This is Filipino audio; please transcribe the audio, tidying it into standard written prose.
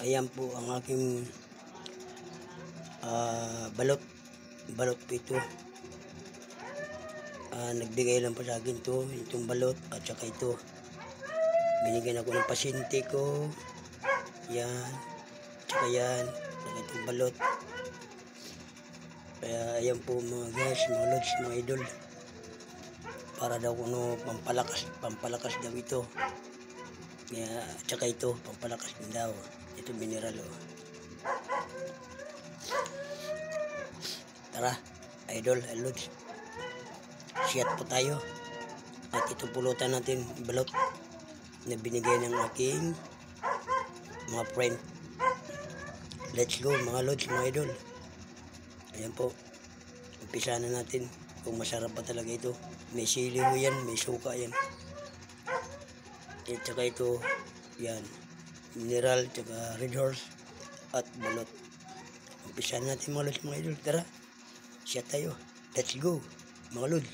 Ayan po ang aking balot po ito. Nagbigay lang po sa akin itong balot at saka ito. Binigyan ako ng pasyente ko. Yan. Tsaka yan. Tsaka itong balot. Kaya ayan po mga guys, mga lods, mga idol. Para daw kuno pampalakas daw ito. Kaya tsaka ito, pampalakas din daw. Ito mineral oh. Tara, idol, lods. Shot po tayo. At ito pulutan natin balot na binigay ng aking mga friend. Let's go mga lods, mga idol. Ayan po. Umpisa na natin kung masarap pa talaga ito. May sili mo yan, may suka yan. At saka ito, yan. Mineral, saka red horse at balot. Umpisa na natin mga lods, mga idol. Tara, shot tayo. Let's go mga lods.